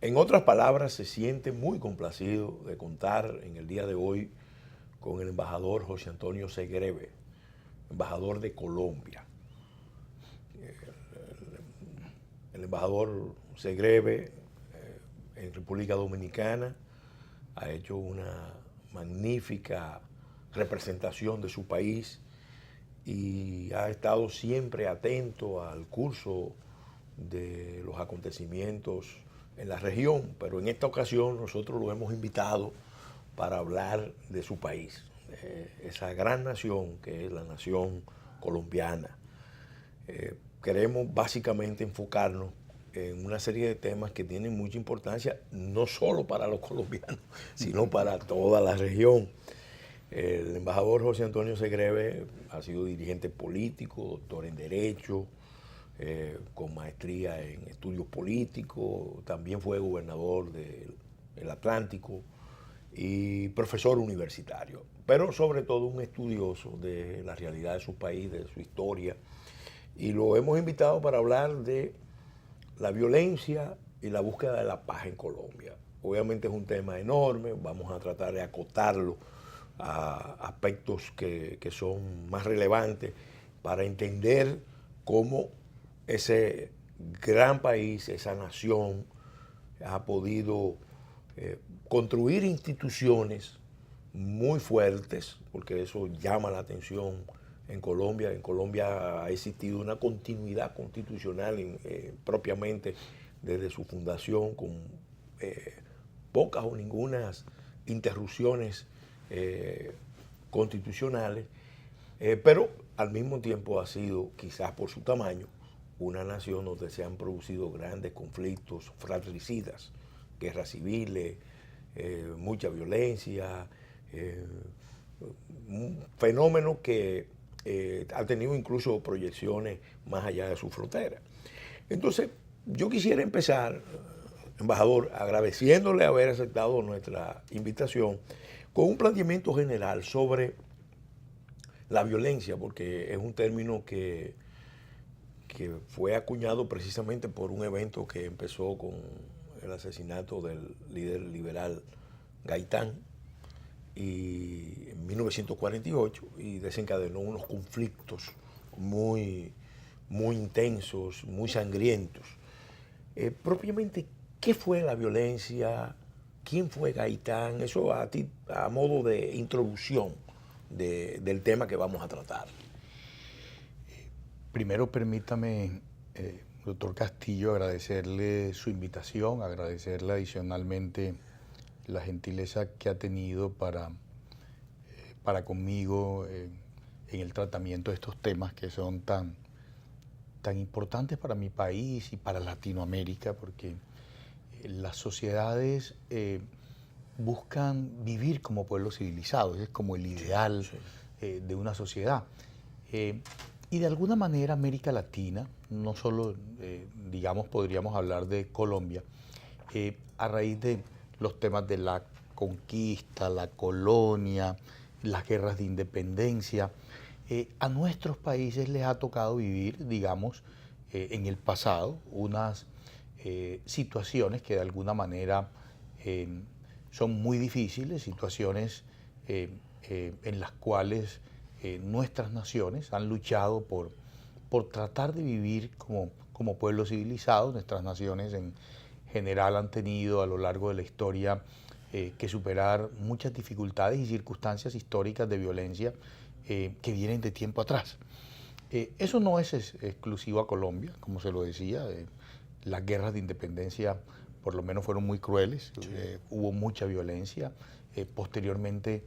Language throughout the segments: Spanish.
En otras palabras, se siente muy complacido de contar en el día de hoy con el embajador José Antonio Segreve, embajador de Colombia. El embajador Segreve en República Dominicana ha hecho una magnífica representación de su país y ha estado siempre atento al curso de los acontecimientos en la región, pero en esta ocasión nosotros lo hemos invitado para hablar de su país, esa gran nación que es la nación colombiana. Queremos básicamente enfocarnos en una serie de temas que tienen mucha importancia, no solo para los colombianos, sino para toda la región. El embajador José Antonio Segreve ha sido dirigente político, doctor en Derecho, con maestría en estudios políticos, también fue gobernador del Atlántico y profesor universitario, pero sobre todo un estudioso de la realidad de su país, de su historia. Y lo hemos invitado para hablar de la violencia y la búsqueda de la paz en Colombia. Obviamente es un tema enorme, vamos a tratar de acotarlo a aspectos que son más relevantes para entender cómo ese gran país, esa nación, ha podido construir instituciones muy fuertes, porque eso llama la atención en Colombia. En Colombia ha existido una continuidad constitucional propiamente desde su fundación, con pocas o ningunas interrupciones constitucionales, pero al mismo tiempo ha sido, quizás por su tamaño, una nación donde se han producido grandes conflictos fratricidas, guerras civiles, mucha violencia, un fenómeno que ha tenido incluso proyecciones más allá de su frontera. Entonces, yo quisiera empezar, embajador, agradeciéndole haber aceptado nuestra invitación con un planteamiento general sobre la violencia, porque es un término que fue acuñado precisamente por un evento que empezó con el asesinato del líder liberal Gaitán en 1948 y desencadenó unos conflictos muy, muy intensos, muy sangrientos. Propiamente, ¿qué fue la violencia? ¿Quién fue Gaitán? Eso a ti, a modo de introducción del tema que vamos a tratar. Primero permítame, doctor Castillo, agradecerle su invitación, agradecerle adicionalmente la gentileza que ha tenido para conmigo en el tratamiento de estos temas que son tan importantes para mi país y para Latinoamérica, porque las sociedades buscan vivir como pueblos civilizados, es como el ideal de una sociedad. Y de alguna manera América Latina, no solo, digamos, podríamos hablar de Colombia, a raíz de los temas de la conquista, la colonia, las guerras de independencia, a nuestros países les ha tocado vivir, digamos, en el pasado, unas situaciones que de alguna manera son muy difíciles, situaciones en las cuales nuestras naciones han luchado por tratar de vivir como pueblos civilizados. Nuestras naciones en general han tenido a lo largo de la historia que superar muchas dificultades y circunstancias históricas de violencia que vienen de tiempo atrás. Eso no es exclusivo a Colombia, como se lo decía. Las guerras de independencia por lo menos fueron muy crueles, sí. Hubo mucha violencia. Posteriormente,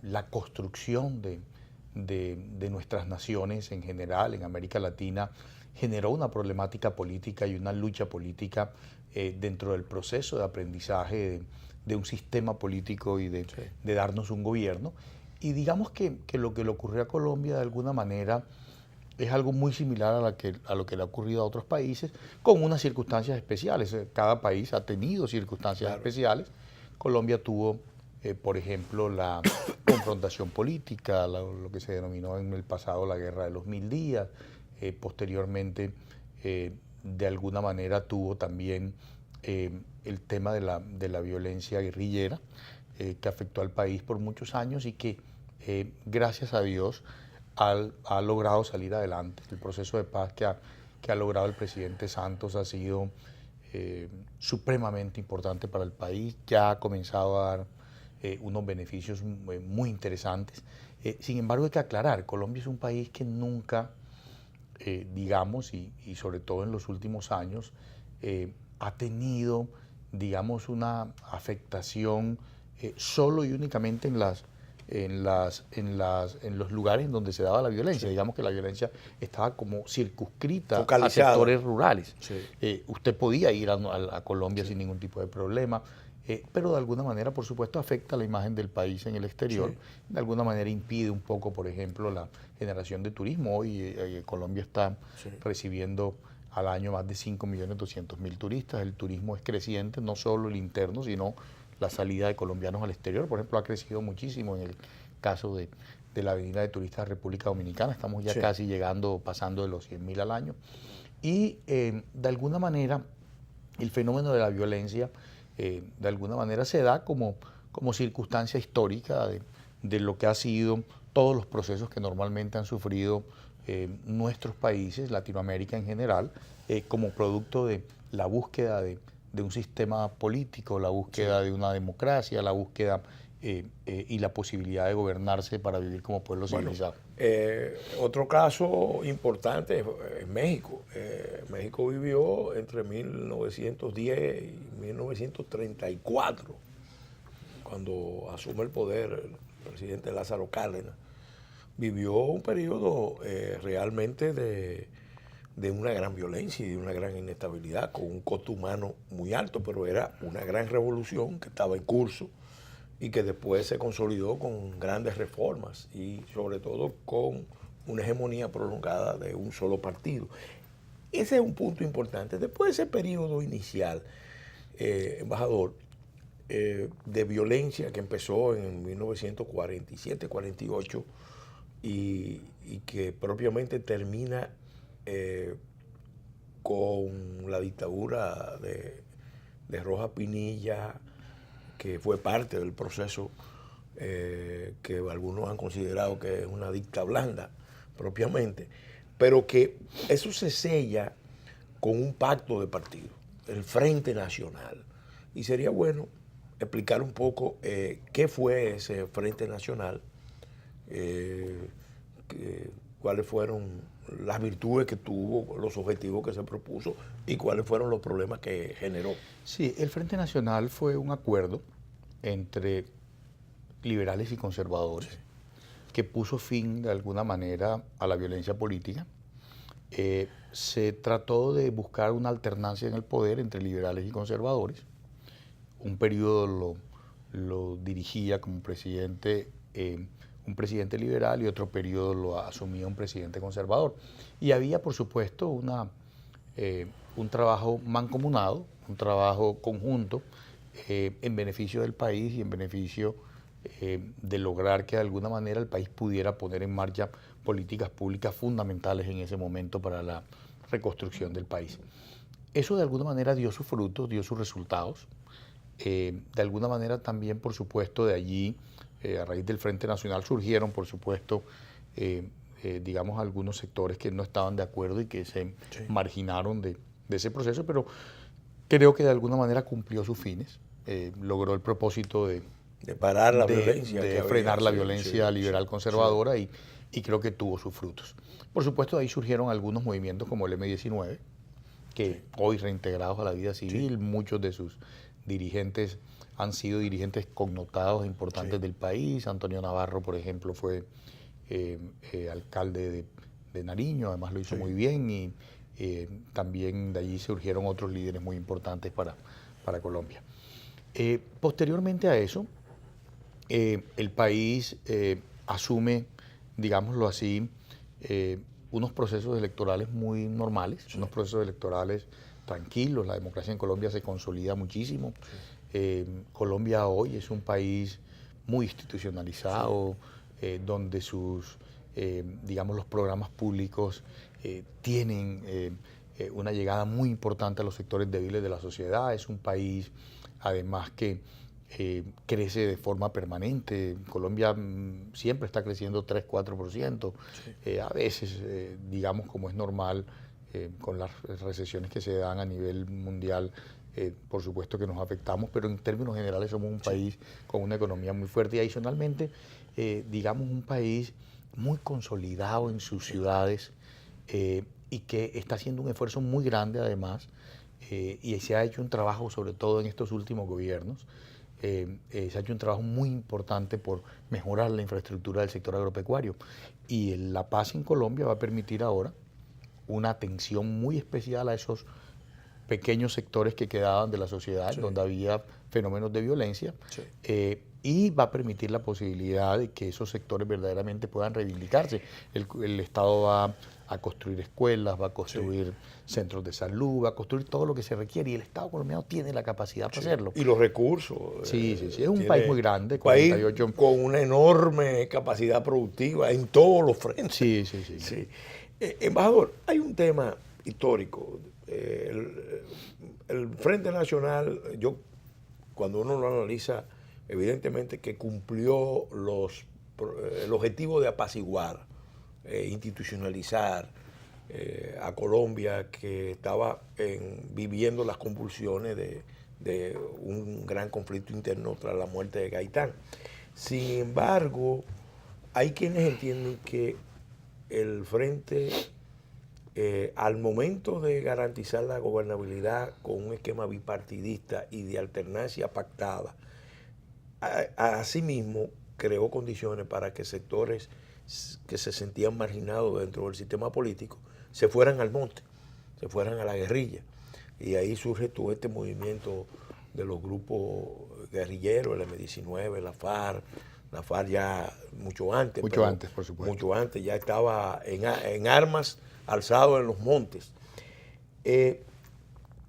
la construcción de nuestras naciones en general, en América Latina, generó una problemática política y una lucha política dentro del proceso de aprendizaje de un sistema político y de darnos un gobierno. Y digamos que lo que le ocurrió a Colombia de alguna manera es algo muy similar a lo que le ha ocurrido a otros países, con unas circunstancias especiales. Cada país ha tenido circunstancias especiales. Colombia tuvo, por ejemplo, la confrontación política, lo que se denominó en el pasado la Guerra de los 1000 días. Posteriormente, de alguna manera tuvo también el tema de la violencia guerrillera que afectó al país por muchos años y que, gracias a Dios, ha logrado salir adelante. El proceso de paz que ha logrado el presidente Santos ha sido supremamente importante para el país, ya ha comenzado a dar unos beneficios muy interesantes. Sin embargo, hay que aclarar, Colombia es un país que nunca, digamos, y sobre todo en los últimos años, ha tenido, digamos, una afectación solo y únicamente en los lugares en donde se daba la violencia. Sí. Digamos que la violencia estaba como circunscrita focalizada a sectores rurales. Sí. Usted podía ir a Colombia sí. sin ningún tipo de problema, pero de alguna manera, por supuesto, afecta la imagen del país en el exterior. Sí. De alguna manera impide un poco, por ejemplo, la generación de turismo. Hoy Colombia está sí. recibiendo al año más de 5.200.000 turistas. El turismo es creciente, no solo el interno, sino la salida de colombianos al exterior. Por ejemplo, ha crecido muchísimo en el caso de la venida de turistas de República Dominicana. Estamos ya sí. casi llegando, pasando de los 100.000 al año. Y de alguna manera, el fenómeno de la violencia, de alguna manera se da como circunstancia histórica de lo que ha sido todos los procesos que normalmente han sufrido nuestros países, Latinoamérica en general, como producto de la búsqueda de un sistema político, la búsqueda sí. de una democracia, la búsqueda y la posibilidad de gobernarse para vivir como pueblo civilizado. Otro caso importante es México. México vivió entre 1910 y 1934, cuando asume el poder el presidente Lázaro Cárdenas. Vivió un periodo realmente de una gran violencia y de una gran inestabilidad, con un costo humano muy alto, pero era una gran revolución que estaba en curso y que después se consolidó con grandes reformas y sobre todo con una hegemonía prolongada de un solo partido. Ese es un punto importante. Después de ese periodo inicial, embajador, de violencia que empezó en 1947-48 y que propiamente termina con la dictadura de Rojas Pinilla, que fue parte del proceso que algunos han considerado que es una dicta blanda propiamente, pero que eso se sella con un pacto de partido, el Frente Nacional. Y sería bueno explicar un poco qué fue ese Frente Nacional, cuáles fueron las virtudes que tuvo, los objetivos que se propuso y cuáles fueron los problemas que generó. Sí, el Frente Nacional fue un acuerdo entre liberales y conservadores sí. que puso fin de alguna manera a la violencia política. Se trató de buscar una alternancia en el poder entre liberales y conservadores. Un periodo lo dirigía como presidente un presidente liberal y otro periodo lo asumía un presidente conservador. Y había, por supuesto, un trabajo mancomunado, un trabajo conjunto en beneficio del país y en beneficio de lograr que de alguna manera el país pudiera poner en marcha políticas públicas fundamentales en ese momento para la reconstrucción del país. Eso de alguna manera dio sus frutos, dio sus resultados. De alguna manera también, por supuesto, de allí, a raíz del Frente Nacional, surgieron, por supuesto, digamos, algunos sectores que no estaban de acuerdo y que se sí. marginaron de ese proceso, pero creo que de alguna manera cumplió sus fines, logró el propósito de parar la violencia, de frenar la violencia liberal conservadora sí. y creo que tuvo sus frutos. Por supuesto, de ahí surgieron algunos movimientos como el M-19, que sí. hoy reintegrados a la vida civil, sí. muchos de sus dirigentes han sido dirigentes connotados importantes sí. del país. Antonio Navarro, por ejemplo, fue alcalde de Nariño, además lo hizo sí. muy bien y también de allí surgieron otros líderes muy importantes para Colombia. Posteriormente a eso, el país asume, digámoslo así, unos procesos electorales muy normales, sí. unos procesos electorales tranquilos. La democracia en Colombia se consolida muchísimo. Sí. Colombia hoy es un país muy institucionalizado, sí. Donde sus, digamos, los programas públicos tienen una llegada muy importante a los sectores débiles de la sociedad. Es un país, además, que crece de forma permanente. Colombia siempre está creciendo 3-4%. Sí. A veces, digamos, como es normal, con las recesiones que se dan a nivel mundial, por supuesto que nos afectamos, pero en términos generales somos un país con una economía muy fuerte y adicionalmente, digamos, un país muy consolidado en sus ciudades y que está haciendo un esfuerzo muy grande además y se ha hecho un trabajo, sobre todo en estos últimos gobiernos, se ha hecho un trabajo muy importante por mejorar la infraestructura del sector agropecuario y la paz en Colombia va a permitir ahora una atención muy especial a esos pequeños sectores que quedaban de la sociedad, donde había fenómenos de violencia, y va a permitir la posibilidad de que esos sectores verdaderamente puedan reivindicarse. El Estado va a construir escuelas, va a construir centros de salud, va a construir todo lo que se requiere y el Estado colombiano tiene la capacidad para hacerlo. Y los recursos. Es un país muy grande. 48, país con una enorme capacidad productiva en todos los frentes. Sí. Embajador, hay un tema histórico. El Frente Nacional, cuando uno lo analiza, evidentemente que cumplió el objetivo de apaciguar, institucionalizar a Colombia, que estaba viviendo las convulsiones de un gran conflicto interno tras la muerte de Gaitán. Sin embargo, hay quienes entienden que el Frente, al momento de garantizar la gobernabilidad con un esquema bipartidista y de alternancia pactada, asimismo creó condiciones para que sectores que se sentían marginados dentro del sistema político se fueran al monte, se fueran a la guerrilla. Y ahí surge todo este movimiento de los grupos guerrilleros, el M-19, la FARC ya mucho antes. Mucho antes, por supuesto. Mucho antes, ya estaba en armas, alzado en los montes.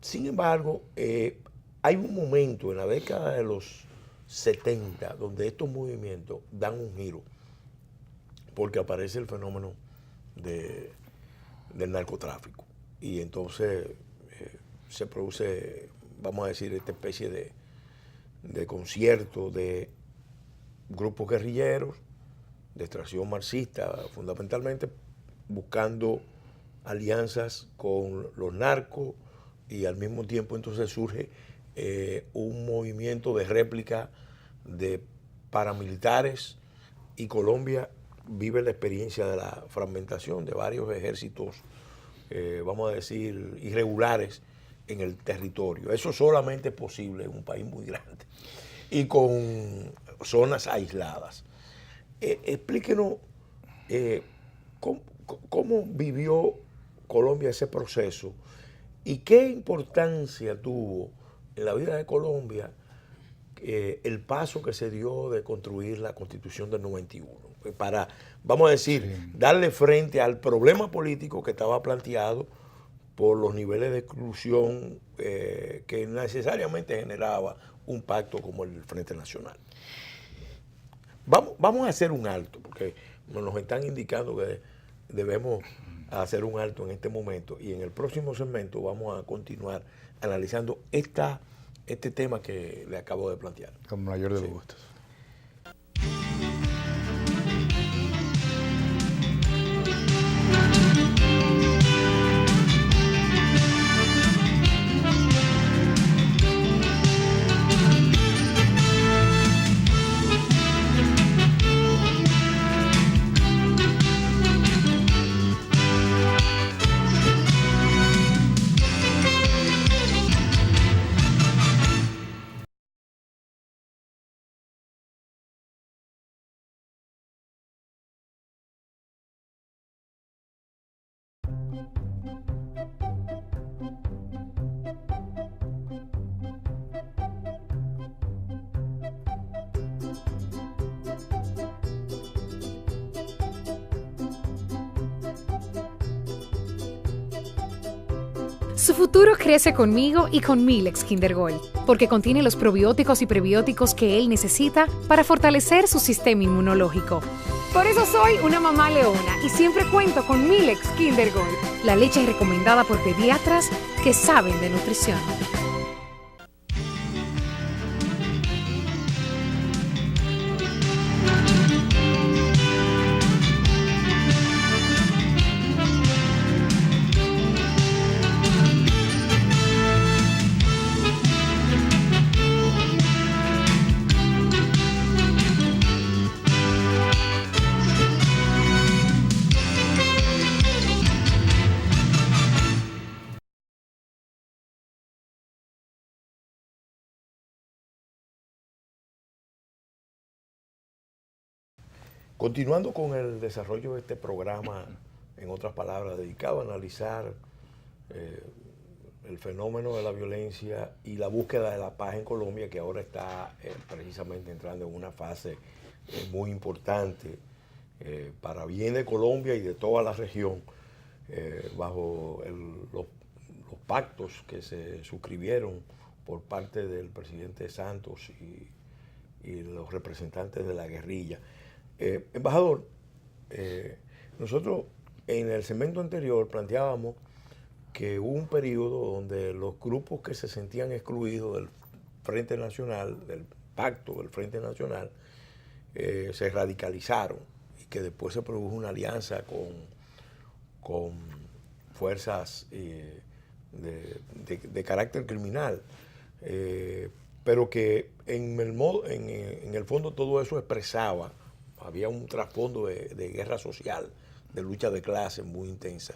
Sin embargo, hay un momento en la década de los 70 donde estos movimientos dan un giro, porque aparece el fenómeno del narcotráfico. Y entonces se produce, vamos a decir, esta especie de concierto de grupos guerrilleros de extracción marxista, fundamentalmente buscando alianzas con los narcos, y al mismo tiempo entonces surge un movimiento de réplica de paramilitares, y Colombia vive la experiencia de la fragmentación de varios ejércitos, vamos a decir, irregulares en el territorio. Eso solamente es posible en un país muy grande y con zonas aisladas. Explíquenos cómo vivió Colombia ese proceso y qué importancia tuvo en la vida de Colombia el paso que se dio de construir la Constitución del 91, para, vamos a decir, darle frente al problema político que estaba planteado por los niveles de exclusión que necesariamente generaba un pacto como el Frente Nacional. Vamos a hacer un alto, porque nos están indicando que debemos hacer un alto en este momento, y en el próximo segmento vamos a continuar analizando este tema que le acabo de plantear. Con mayor de los gustos. Su futuro crece conmigo y con Milex Kinder Gold, porque contiene los probióticos y prebióticos que él necesita para fortalecer su sistema inmunológico. Por eso soy una mamá leona y siempre cuento con Milex Kinder Gold, la leche recomendada por pediatras que saben de nutrición. Continuando con el desarrollo de este programa, en otras palabras, dedicado a analizar el fenómeno de la violencia y la búsqueda de la paz en Colombia, que ahora está precisamente entrando en una fase muy importante para bien de Colombia y de toda la región, bajo los pactos que se suscribieron por parte del presidente Santos y los representantes de la guerrilla. Embajador, nosotros en el segmento anterior planteábamos que hubo un periodo donde los grupos que se sentían excluidos del Frente Nacional, del pacto del Frente Nacional, se radicalizaron y que después se produjo una alianza con fuerzas de carácter criminal, pero que en el fondo todo eso expresaba, había un trasfondo de guerra social, de lucha de clases muy intensa,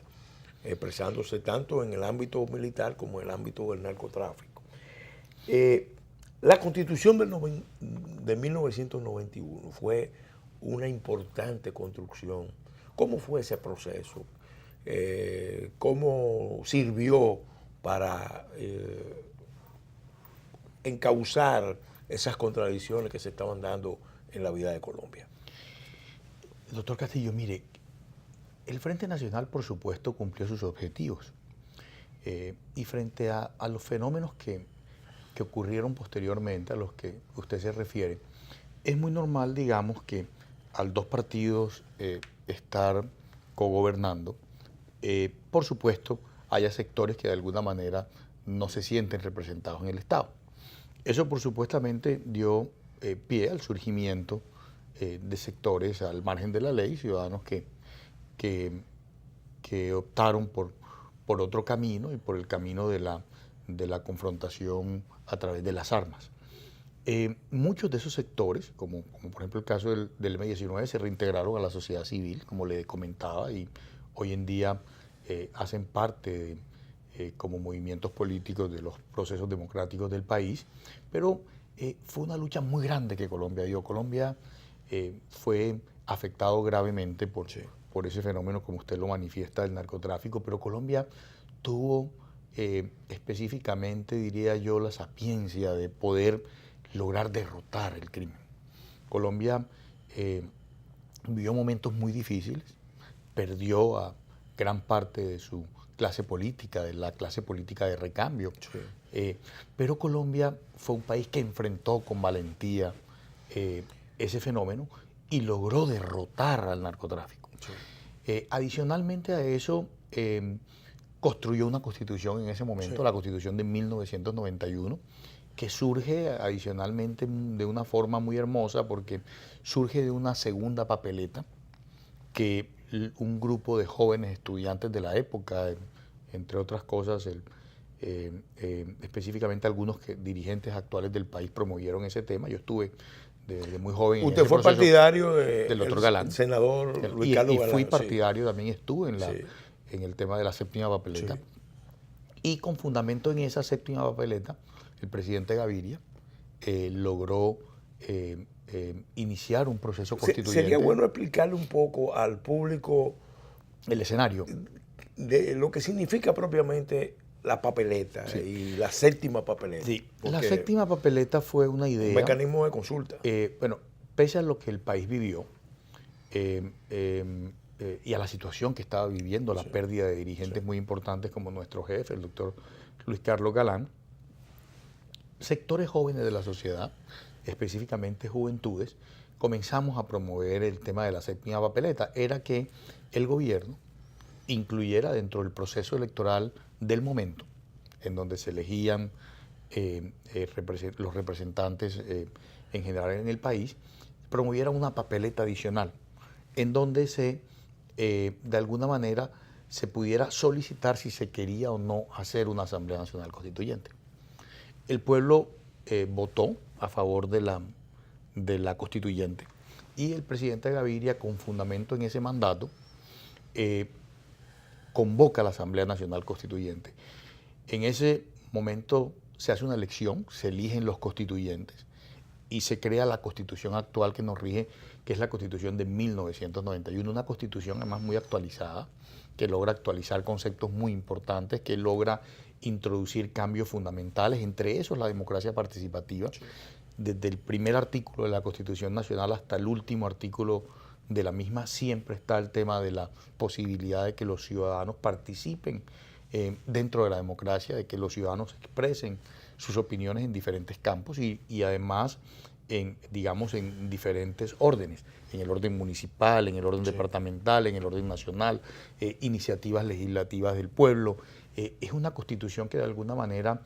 expresándose tanto en el ámbito militar como en el ámbito del narcotráfico. La Constitución de 1991 fue una importante construcción. ¿Cómo fue ese proceso? ¿Cómo sirvió para encauzar esas contradicciones que se estaban dando en la vida de Colombia? Doctor Castillo, mire, el Frente Nacional, por supuesto, cumplió sus objetivos. Y frente a los fenómenos que ocurrieron posteriormente, a los que usted se refiere, es muy normal, digamos, que al dos partidos estar cogobernando, por supuesto, haya sectores que de alguna manera no se sienten representados en el Estado. Eso, por supuestamente, dio pie al surgimiento de sectores al margen de la ley, ciudadanos que optaron por otro camino y por el camino de la confrontación a través de las armas. Muchos de esos sectores, como por ejemplo el caso del M-19, se reintegraron a la sociedad civil, como le comentaba, y hoy en día hacen parte como movimientos políticos de los procesos democráticos del país, pero fue una lucha muy grande que Colombia dio. Colombia fue afectado gravemente por ese fenómeno, como usted lo manifiesta, del narcotráfico, pero Colombia tuvo específicamente, diría yo, la sapiencia de poder lograr derrotar el crimen. Colombia vivió momentos muy difíciles, perdió a gran parte de su clase política, de la clase política de recambio, pero Colombia fue un país que enfrentó con valentía ese fenómeno y logró derrotar al narcotráfico. Adicionalmente a eso, construyó una constitución en ese momento, la Constitución de 1991, que surge adicionalmente de una forma muy hermosa porque surge de una segunda papeleta que un grupo de jóvenes estudiantes de la época, entre otras cosas, específicamente algunos dirigentes actuales del país promovieron ese tema. Yo estuve desde muy joven. ¿Usted fue partidario del doctor Galán, senador Luis Carlos Galán? Y fui partidario, también estuve en el tema de la séptima papeleta. Y con fundamento en esa séptima papeleta, el presidente Gaviria logró iniciar un proceso constituyente. Sería bueno explicarle un poco al público el escenario de lo que significa propiamente la papeleta y la séptima papeleta. Sí, la séptima papeleta fue una idea. Un mecanismo de consulta. Bueno, pese a lo que el país vivió y a la situación que estaba viviendo, la pérdida de dirigentes muy importantes como nuestro jefe, el doctor Luis Carlos Galán, sectores jóvenes de la sociedad, específicamente juventudes, comenzamos a promover el tema de la séptima papeleta. Era que el gobierno incluyera dentro del proceso electoral del momento, en donde se elegían los representantes en general en el país, promoviera una papeleta adicional, en donde de alguna manera se pudiera solicitar si se quería o no hacer una Asamblea Nacional Constituyente. El pueblo votó a favor de la constituyente y el presidente Gaviria, con fundamento en ese mandato, convoca a la Asamblea Nacional Constituyente. En ese momento se hace una elección, se eligen los constituyentes y se crea la constitución actual que nos rige, que es la constitución de 1991, una constitución además muy actualizada, que logra actualizar conceptos muy importantes, que logra introducir cambios fundamentales, entre esos la democracia participativa. Sí. Desde el primer artículo de la Constitución Nacional hasta el último artículo de la misma, siempre está el tema de la posibilidad de que los ciudadanos participen dentro de la democracia, de que los ciudadanos expresen sus opiniones en diferentes campos y además en diferentes órdenes, en el orden municipal, en el orden departamental, en el orden nacional, iniciativas legislativas del pueblo. Es una constitución que de alguna manera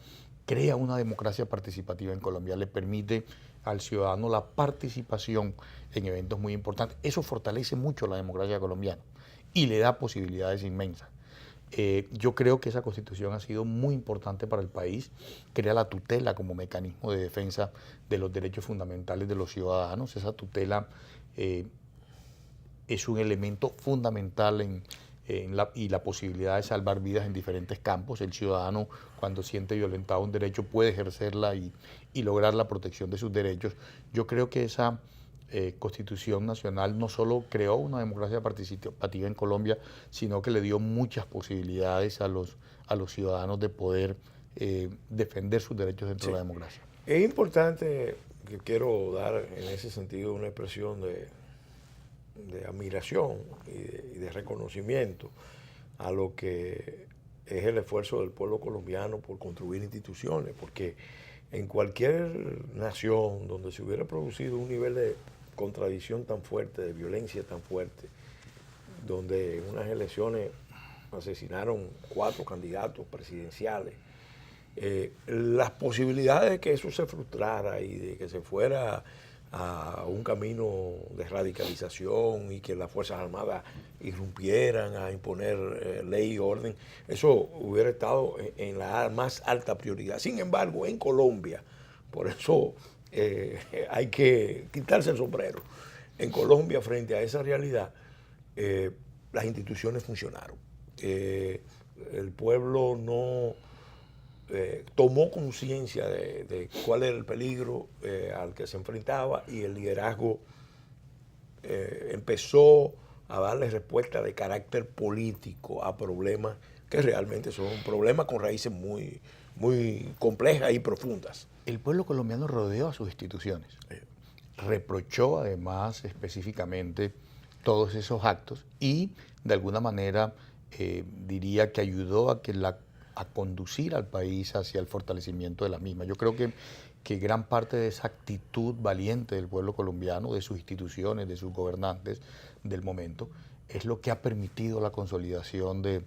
crea una democracia participativa en Colombia, le permite al ciudadano la participación en eventos muy importantes. Eso fortalece mucho la democracia colombiana y le da posibilidades inmensas. Yo creo que esa constitución ha sido muy importante para el país, crea la tutela como mecanismo de defensa de los derechos fundamentales de los ciudadanos. Esa tutela es un elemento fundamental y la posibilidad de salvar vidas en diferentes campos. El ciudadano, cuando siente violentado un derecho, puede ejercerla y lograr la protección de sus derechos. Yo creo que esa Constitución Nacional no solo creó una democracia participativa en Colombia, sino que le dio muchas posibilidades a los ciudadanos de poder defender sus derechos dentro de la democracia. Es importante, que quiero dar en ese sentido una expresión de admiración y de reconocimiento a lo que es el esfuerzo del pueblo colombiano por construir instituciones, porque en cualquier nación donde se hubiera producido un nivel de contradicción tan fuerte, de violencia tan fuerte, donde en unas elecciones asesinaron 4 candidatos presidenciales, las posibilidades de que eso se frustrara y de que se fuera a un camino de radicalización y que las Fuerzas Armadas irrumpieran a imponer ley y orden, eso hubiera estado en la más alta prioridad. Sin embargo, en Colombia, por eso hay que quitarse el sombrero, en Colombia, frente a esa realidad, las instituciones funcionaron. El pueblo no tomó conciencia de cuál era el peligro al que se enfrentaba y el liderazgo empezó a darle respuesta de carácter político a problemas que realmente son problemas con raíces muy, muy complejas y profundas. El pueblo colombiano rodeó a sus instituciones, reprochó además específicamente todos esos actos y de alguna manera diría que ayudó a conducir al país hacia el fortalecimiento de la misma. Yo creo que gran parte de esa actitud valiente del pueblo colombiano, de sus instituciones, de sus gobernantes del momento, es lo que ha permitido la consolidación de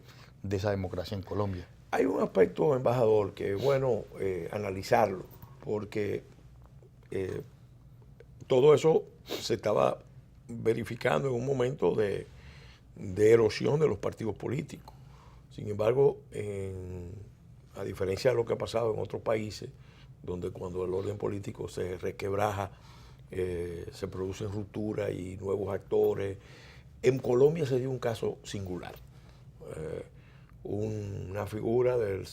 esa democracia en Colombia. Hay un aspecto, embajador, que es bueno analizarlo, porque todo eso se estaba verificando en un momento de erosión de los partidos políticos. Sin embargo, a diferencia de lo que ha pasado en otros países, donde cuando el orden político se requebraja, se producen rupturas y nuevos actores, en Colombia se dio un caso singular. Una figura del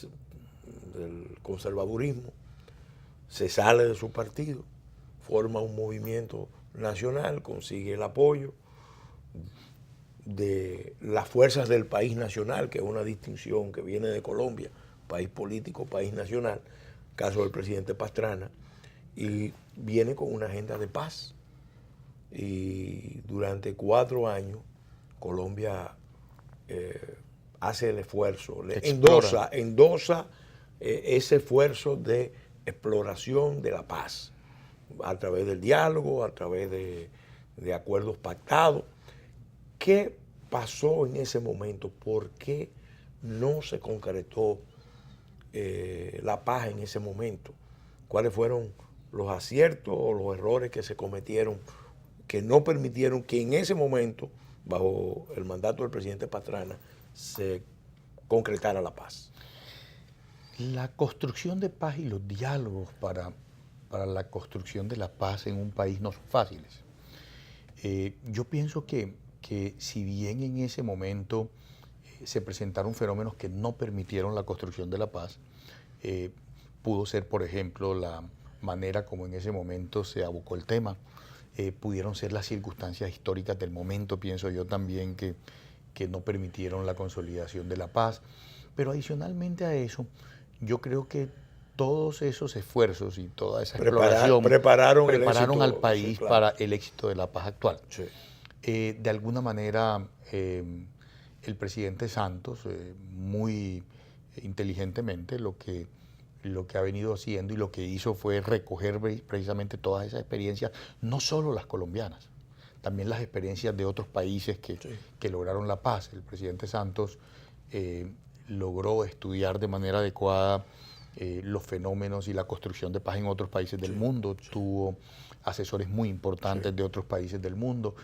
conservadurismo se sale de su partido, forma un movimiento nacional, consigue el apoyo de las fuerzas del país nacional, que es una distinción que viene de Colombia, país político, país nacional, caso del presidente Pastrana, y viene con una agenda de paz. Y durante 4 años Colombia hace el esfuerzo, endosa ese esfuerzo de exploración de la paz, a través del diálogo, a través de de acuerdos pactados. ¿Qué pasó en ese momento? ¿Por qué no se concretó la paz en ese momento? ¿Cuáles fueron los aciertos o los errores que se cometieron que no permitieron que en ese momento, bajo el mandato del presidente Pastrana, se concretara la paz? La construcción de paz y los diálogos para la construcción de la paz en un país no son fáciles. Yo pienso que si bien en ese momento se presentaron fenómenos que no permitieron la construcción de la paz, pudo ser, por ejemplo, la manera como en ese momento se abocó el tema, pudieron ser las circunstancias históricas del momento, pienso yo también, que no permitieron la consolidación de la paz. Pero adicionalmente a eso, yo creo que todos esos esfuerzos y toda esa exploración prepararon al país, sí, claro, para el éxito de la paz actual. Sí. De alguna manera, el presidente Santos, muy inteligentemente, lo que ha venido haciendo y lo que hizo fue recoger precisamente todas esas experiencias, no solo las colombianas, también las experiencias de otros países que lograron la paz. El presidente Santos logró estudiar de manera adecuada los fenómenos y la construcción de paz en otros países del mundo, tuvo asesores muy importantes de otros países del mundo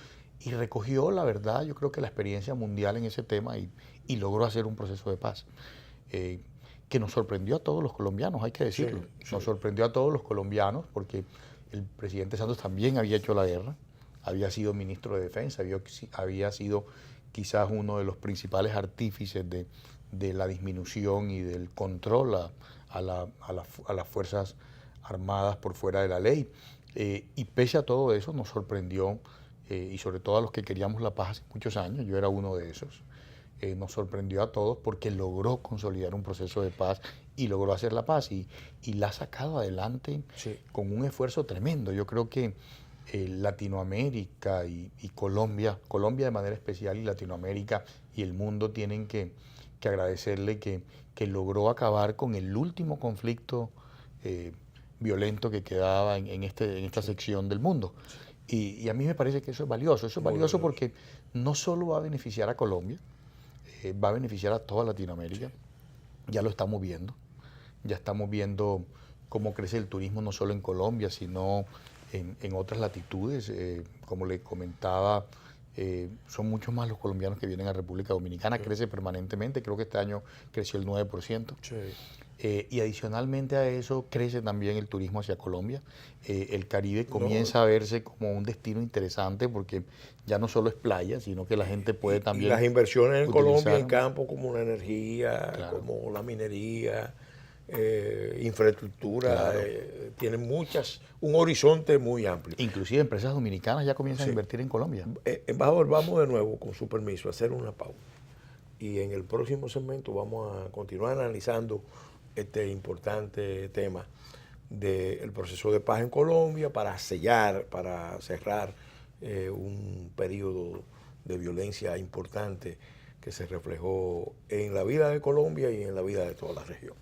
y recogió, la verdad, yo creo que la experiencia mundial en ese tema y logró hacer un proceso de paz que nos sorprendió a todos los colombianos, hay que decirlo. Nos sorprendió a todos los colombianos porque el presidente Santos también había hecho la guerra, había sido ministro de Defensa, había sido quizás uno de los principales artífices de la disminución y del control a las Fuerzas Armadas por fuera de la ley. Y pese a todo eso nos sorprendió, y sobre todo a los que queríamos la paz hace muchos años, yo era uno de esos, nos sorprendió a todos porque logró consolidar un proceso de paz y logró hacer la paz y la ha sacado adelante con un esfuerzo tremendo. Yo creo que Latinoamérica y Colombia de manera especial, y Latinoamérica y el mundo tienen que agradecerle que logró acabar con el último conflicto violento que quedaba en esta sección del mundo. Y a mí me parece que eso es valioso. Eso es valioso porque no solo va a beneficiar a Colombia, va a beneficiar a toda Latinoamérica. Ya lo estamos viendo. Ya estamos viendo cómo crece el turismo no solo en Colombia, sino en otras latitudes. Como le comentaba, son muchos más los colombianos que vienen a República Dominicana, crece permanentemente, creo que este año creció el 9%. Sí. Y adicionalmente a eso crece también el turismo hacia Colombia. El Caribe comienza a verse como un destino interesante porque ya no solo es playa, sino que la gente puede también... Y las inversiones en Colombia en campo como la energía, claro, como la minería, infraestructura, claro, tienen un horizonte muy amplio. Inclusive empresas dominicanas ya comienzan a invertir en Colombia. Embajador, vamos de nuevo, con su permiso, a hacer una pausa. Y en el próximo segmento vamos a continuar analizando este importante tema del proceso de paz en Colombia para cerrar un periodo de violencia importante que se reflejó en la vida de Colombia y en la vida de toda la región.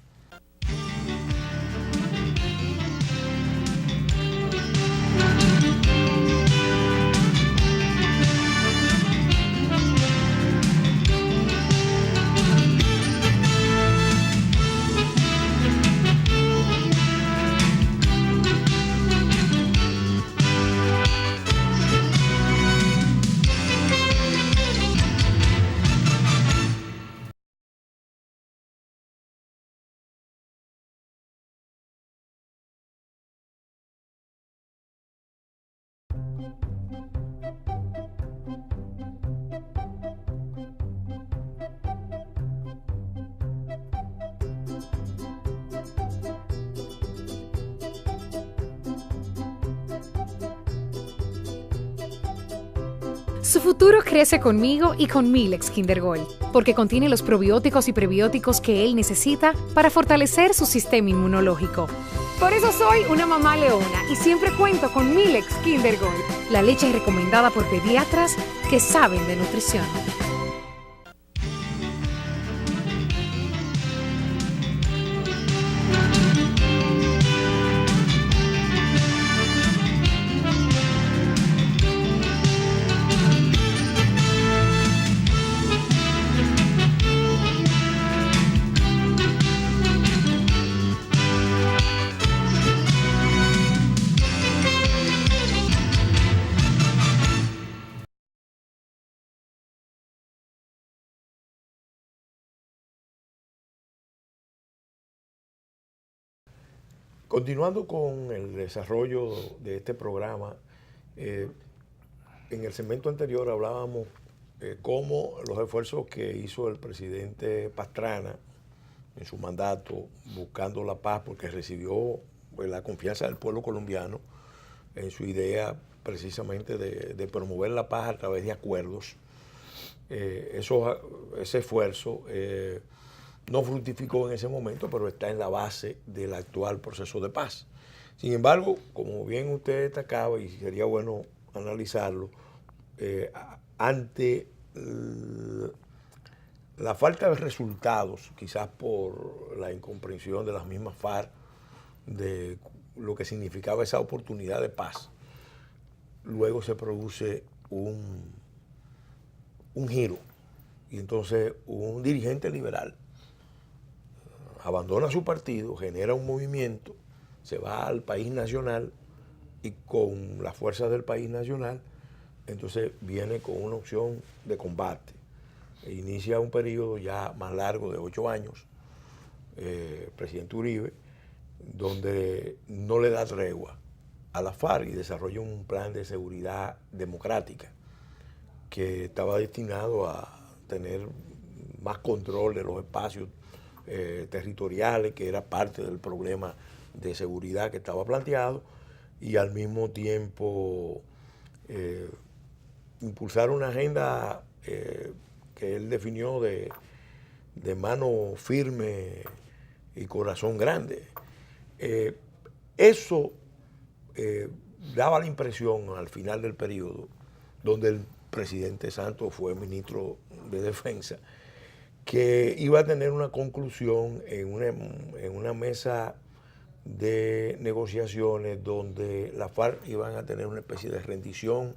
Su futuro crece conmigo y con Milex Kinder Gold, porque contiene los probióticos y prebióticos que él necesita para fortalecer su sistema inmunológico. Por eso soy una mamá leona y siempre cuento con Milex Kinder Gold, la leche recomendada por pediatras que saben de nutrición. Continuando con el desarrollo de este programa, en el segmento anterior hablábamos cómo los esfuerzos que hizo el presidente Pastrana en su mandato buscando la paz, porque recibió la confianza del pueblo colombiano en su idea precisamente de promover la paz a través de acuerdos. Ese esfuerzo no fructificó en ese momento, pero está en la base del actual proceso de paz. Sin embargo, como bien usted destacaba, y sería bueno analizarlo, ante la falta de resultados, quizás por la incomprensión de las mismas FARC, de lo que significaba esa oportunidad de paz, luego se produce un giro. Y entonces un dirigente liberal abandona su partido, genera un movimiento, se va al país nacional y con las fuerzas del país nacional, entonces viene con una opción de combate. E inicia un periodo ya más largo de 8 años, presidente Uribe, donde no le da tregua a la FARC y desarrolla un plan de seguridad democrática que estaba destinado a tener más control de los espacios territoriales, que era parte del problema de seguridad que estaba planteado, y al mismo tiempo impulsar una agenda que él definió de mano firme y corazón grande. Eso daba la impresión al final del periodo, donde el presidente Santos fue ministro de Defensa, que iba a tener una conclusión en una mesa de negociaciones donde las FARC iban a tener una especie de rendición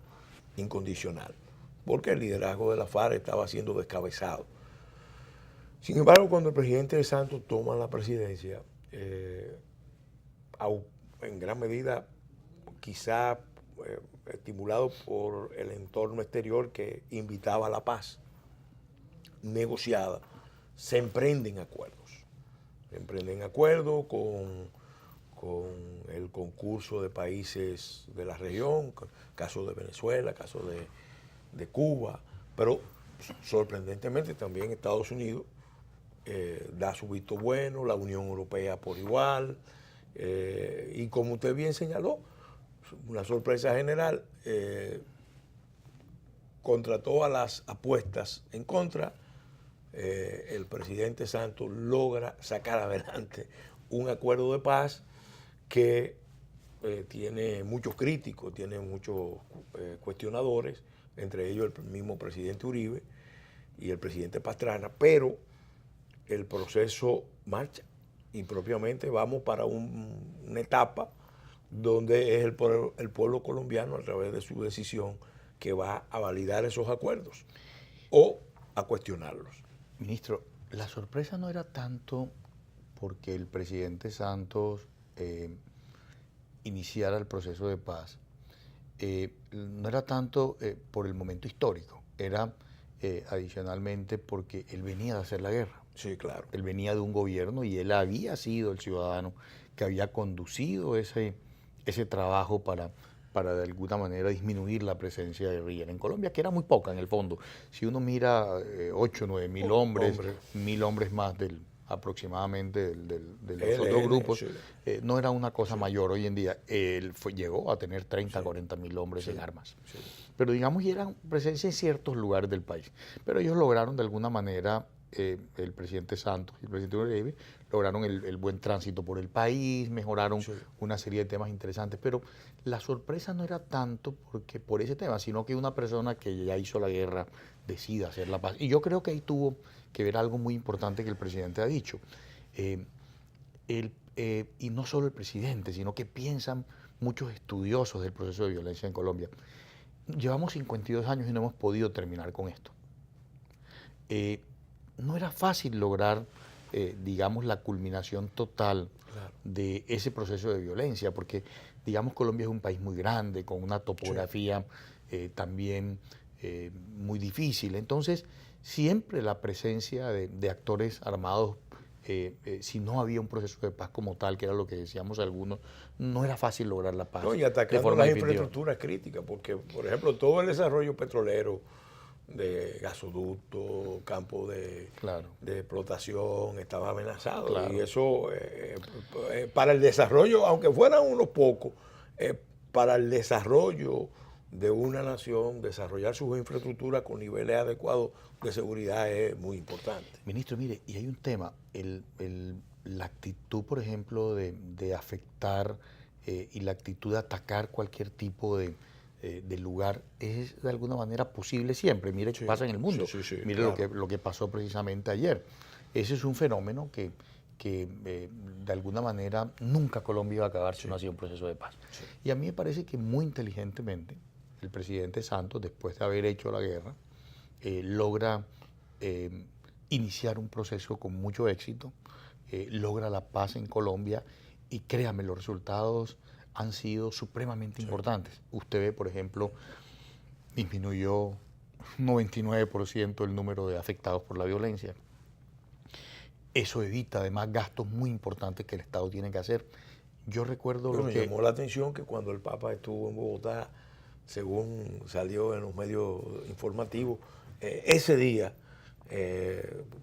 incondicional, porque el liderazgo de la FARC estaba siendo descabezado. Sin embargo, cuando el presidente Santos toma la presidencia, en gran medida quizá estimulado por el entorno exterior que invitaba a la paz negociada, se emprenden acuerdos. Se emprenden acuerdos con el concurso de países de la región, caso de Venezuela, caso de Cuba, pero sorprendentemente también Estados Unidos da su visto bueno, la Unión Europea por igual, y como usted bien señaló, una sorpresa general, contra todas las apuestas en contra, el presidente Santos logra sacar adelante un acuerdo de paz que tiene muchos críticos, tiene muchos cuestionadores, entre ellos el mismo presidente Uribe y el presidente Pastrana, pero el proceso marcha y propiamente vamos para una etapa donde es el pueblo colombiano, a través de su decisión, que va a validar esos acuerdos o a cuestionarlos. Ministro, la sorpresa no era tanto porque el presidente Santos iniciara el proceso de paz, no era tanto por el momento histórico, era adicionalmente porque él venía de hacer la guerra. Sí, claro. Él venía de un gobierno y él había sido el ciudadano que había conducido ese trabajo para de alguna manera disminuir la presencia de guerrillera en Colombia, que era muy poca en el fondo. Si uno mira 8 o 9 mil hombres, 1000 hombres más aproximadamente de los otros grupos, no era una cosa mayor hoy en día. Él llegó a tener 30, 40 mil hombres en armas. Sí. Pero digamos, y eran presencia en ciertos lugares del país. Pero ellos lograron de alguna manera, el presidente Santos y el presidente Uribe, lograron el buen tránsito por el país, mejoraron una serie de temas interesantes, pero la sorpresa no era tanto por ese tema, sino que una persona que ya hizo la guerra decida hacer la paz. Y yo creo que ahí tuvo que ver algo muy importante que el presidente ha dicho. Y no solo el presidente, sino que piensan muchos estudiosos del proceso de violencia en Colombia. Llevamos 52 años y no hemos podido terminar con esto. No era fácil lograr, digamos, la culminación total de ese proceso de violencia, porque, digamos, Colombia es un país muy grande, con una topografía también muy difícil. Entonces, siempre la presencia de actores armados si no había un proceso de paz como tal, que era lo que decíamos algunos, no era fácil lograr la paz. No, y atacando las infraestructuras críticas, porque, por ejemplo, todo el desarrollo petrolero de gasoductos, campos de explotación, estaba amenazado. Claro. Y eso, para el desarrollo, aunque fueran unos pocos, para el desarrollo de una nación, desarrollar sus infraestructuras con niveles adecuados de seguridad es muy importante. Ministro, mire, y hay un tema, la actitud, por ejemplo, de afectar y la actitud de atacar cualquier tipo de lugar es de alguna manera posible siempre. Mire qué pasa en el mundo. Mire claro. lo que pasó precisamente ayer. Ese es un fenómeno que de alguna manera nunca Colombia iba a acabar si no hacía un proceso de paz. Y a mí me parece que muy inteligentemente el presidente Santos, después de haber hecho la guerra, logra iniciar un proceso con mucho éxito, logra la paz en Colombia y créame, los resultados han sido supremamente importantes. Usted ve, por ejemplo, disminuyó 99% el número de afectados por la violencia. Eso evita además gastos muy importantes que el Estado tiene que hacer. Yo recuerdo lo que... Me llamó la atención que cuando el Papa estuvo en Bogotá, según salió en los medios informativos, ese día,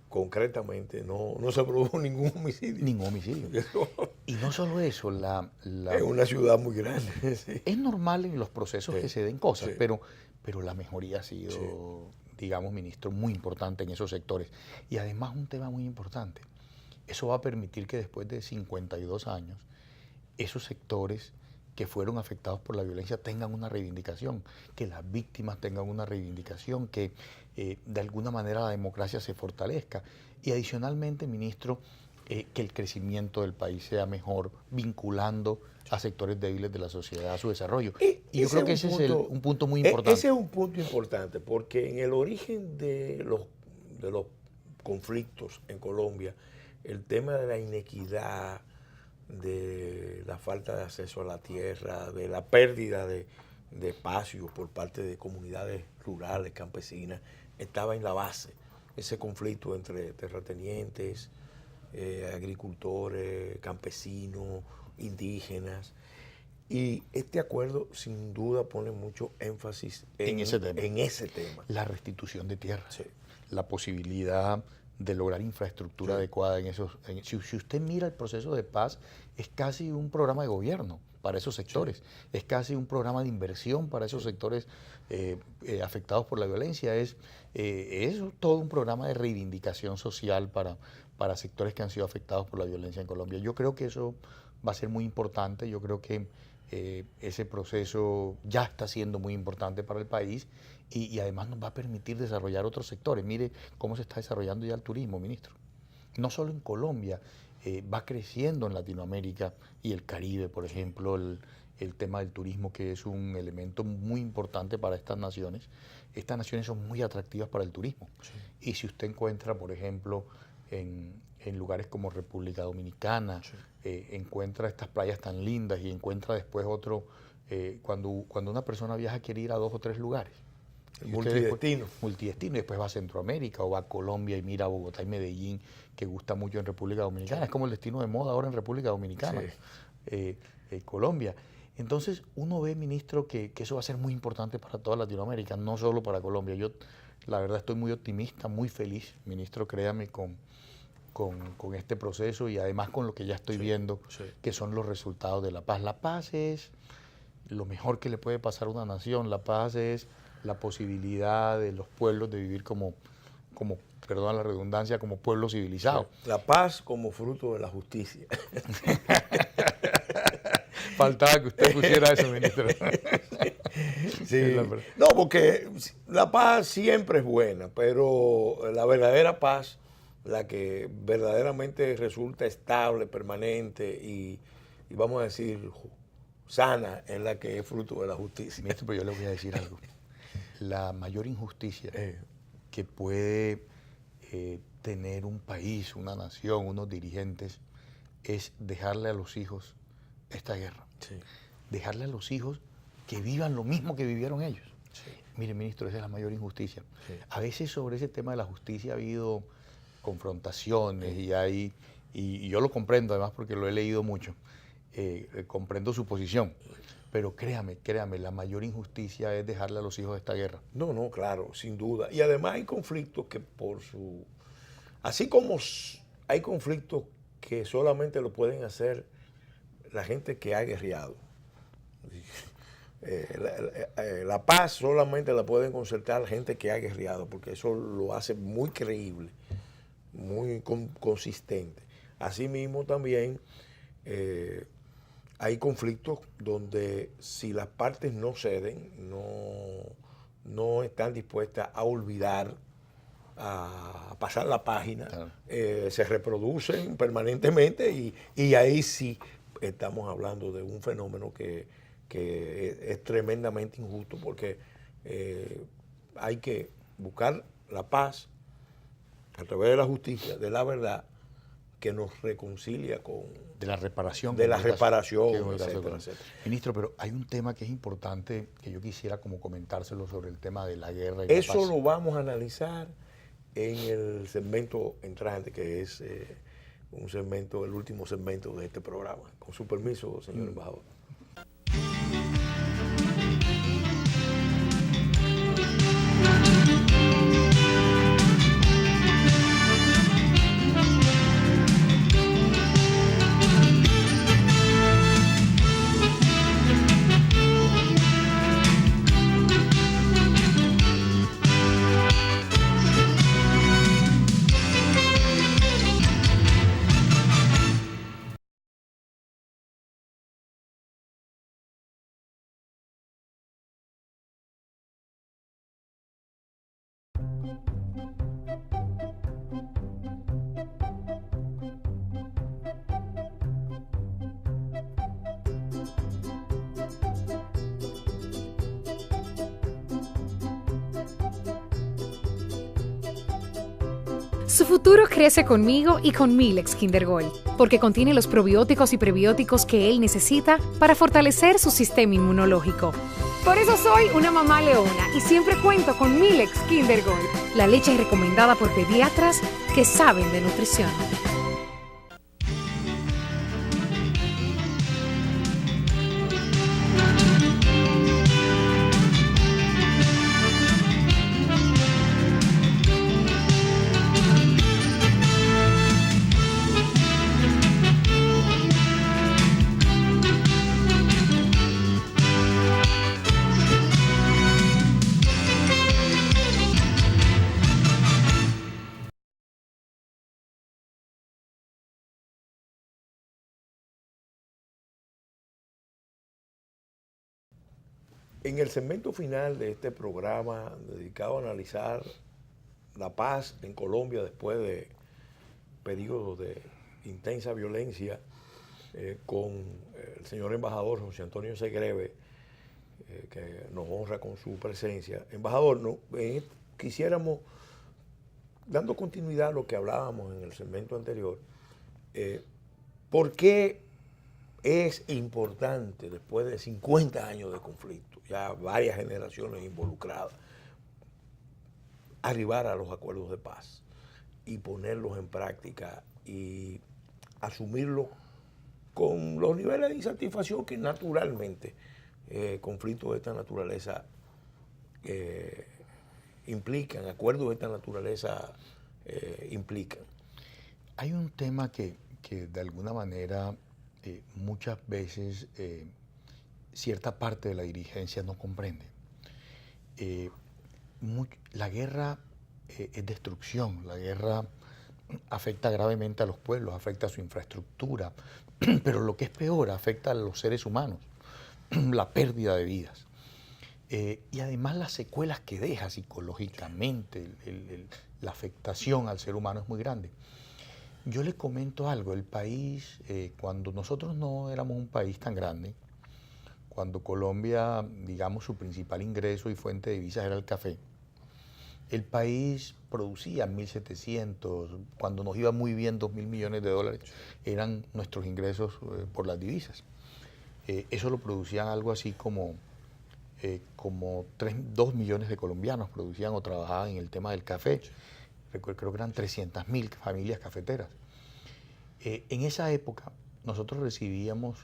concretamente, no se produjo ningún homicidio. Ningún homicidio. Y no solo eso, es una ciudad muy grande. Sí. Es normal en los procesos que se den cosas, pero la mejoría ha sido, digamos, ministro, muy importante en esos sectores. Y además un tema muy importante, eso va a permitir que después de 52 años, esos sectores que fueron afectados por la violencia tengan una reivindicación, que las víctimas tengan una reivindicación, que de alguna manera la democracia se fortalezca. Y adicionalmente, ministro, que el crecimiento del país sea mejor, vinculando a sectores débiles de la sociedad a su desarrollo. Y yo creo que ese es un punto muy importante. Ese es un punto importante, porque en el origen de los conflictos en Colombia, el tema de la inequidad, de la falta de acceso a la tierra, de la pérdida de espacios por parte de comunidades rurales, campesinas, estaba en la base. Ese conflicto entre terratenientes, agricultores, campesinos, indígenas. Y este acuerdo sin duda pone mucho énfasis en ese tema. La restitución de tierra, la posibilidad de lograr infraestructura adecuada en esos... Si usted mira el proceso de paz, es casi un programa de gobierno para esos sectores, es casi un programa de inversión para esos sectores afectados por la violencia, es todo un programa de reivindicación social para sectores que han sido afectados por la violencia en Colombia. Yo creo que eso va a ser muy importante, yo creo que ese proceso ya está siendo muy importante para el país y además nos va a permitir desarrollar otros sectores. Mire cómo se está desarrollando ya el turismo, ministro. No solo en Colombia, va creciendo en Latinoamérica y el Caribe, por ejemplo, el tema del turismo, que es un elemento muy importante para estas naciones. Estas naciones son muy atractivas para el turismo. Sí. Y si usted encuentra, por ejemplo, en lugares como República Dominicana, encuentra estas playas tan lindas y encuentra después otro, cuando una persona viaja quiere ir a 2 o 3 lugares. Multidestino. Multidestino, y después va a Centroamérica o va a Colombia y mira a Bogotá y Medellín, que gusta mucho en República Dominicana. Sí. Es como el destino de moda ahora en República Dominicana, Colombia. Entonces uno ve, ministro, que eso va a ser muy importante para toda Latinoamérica, no solo para Colombia. Yo la verdad estoy muy optimista, muy feliz, ministro, créame, con este proceso y además con lo que ya estoy viendo, que son los resultados de la paz. La paz es lo mejor que le puede pasar a una nación. La paz es la posibilidad de los pueblos de vivir como perdón la redundancia, como pueblos civilizados. La paz como fruto de la justicia. Faltaba que usted pusiera eso, ministro. Sí. No, porque la paz siempre es buena, pero la verdadera paz, la que verdaderamente resulta estable, permanente y vamos a decir sana, es la que es fruto de la justicia. Ministro, pero yo le voy a decir algo. La mayor injusticia que puede tener un país, una nación, unos dirigentes, es dejarle a los hijos esta guerra. Sí. Dejarle a los hijos que vivan lo mismo que vivieron ellos. Sí. Mire, ministro, esa es la mayor injusticia. Sí. A veces sobre ese tema de la justicia ha habido confrontaciones y yo lo comprendo además porque lo he leído mucho, comprendo su posición. Pero créame, la mayor injusticia es dejarle a los hijos de esta guerra. No, claro, sin duda. Y además hay conflictos que así como hay conflictos que solamente lo pueden hacer la gente que ha guerreado. La paz solamente la pueden concertar la gente que ha guerreado, porque eso lo hace muy creíble, muy consistente. Asimismo también hay conflictos donde si las partes no ceden, no están dispuestas a olvidar, a pasar la página, claro, se reproducen permanentemente y ahí sí estamos hablando de un fenómeno que es tremendamente injusto, porque hay que buscar la paz a través de la justicia, de la verdad, que nos reconcilia con... De la reparación. De la reparación, etcétera. Ministro, pero hay un tema que es importante que yo quisiera como comentárselo sobre el tema de la guerra y eso la paz. Lo vamos a analizar en el segmento entrante, que es el último segmento de este programa. Con su permiso, señor embajador. Su futuro crece conmigo y con Milex Kinder Gold, porque contiene los probióticos y prebióticos que él necesita para fortalecer su sistema inmunológico. Por eso soy una mamá leona y siempre cuento con Milex Kinder Gold, la leche recomendada por pediatras que saben de nutrición. En el segmento final de este programa dedicado a analizar la paz en Colombia después de periodos de intensa violencia, con el señor embajador José Antonio Segreve, que nos honra con su presencia. Embajador, quisiéramos, dando continuidad a lo que hablábamos en el segmento anterior, ¿por qué es importante, después de 50 años de conflicto, ya varias generaciones involucradas, arribar a los acuerdos de paz y ponerlos en práctica y asumirlos con los niveles de insatisfacción que naturalmente conflictos de esta naturaleza implican, acuerdos de esta naturaleza implican? Hay un tema que de alguna manera muchas veces cierta parte de la dirigencia no comprende. La guerra es destrucción, la guerra afecta gravemente a los pueblos, afecta a su infraestructura, pero lo que es peor, afecta a los seres humanos, la pérdida de vidas. Y además las secuelas que deja psicológicamente, la afectación al ser humano es muy grande. Yo les comento algo, el país, cuando nosotros no éramos un país tan grande, cuando Colombia, digamos, su principal ingreso y fuente de divisas era el café, el país producía 1.700, cuando nos iba muy bien 2.000 millones de dólares, eran nuestros ingresos por las divisas. Eso lo producían algo así como 2 millones de colombianos producían o trabajaban en el tema del café. creo que eran 300.000 familias cafeteras. En esa época nosotros recibíamos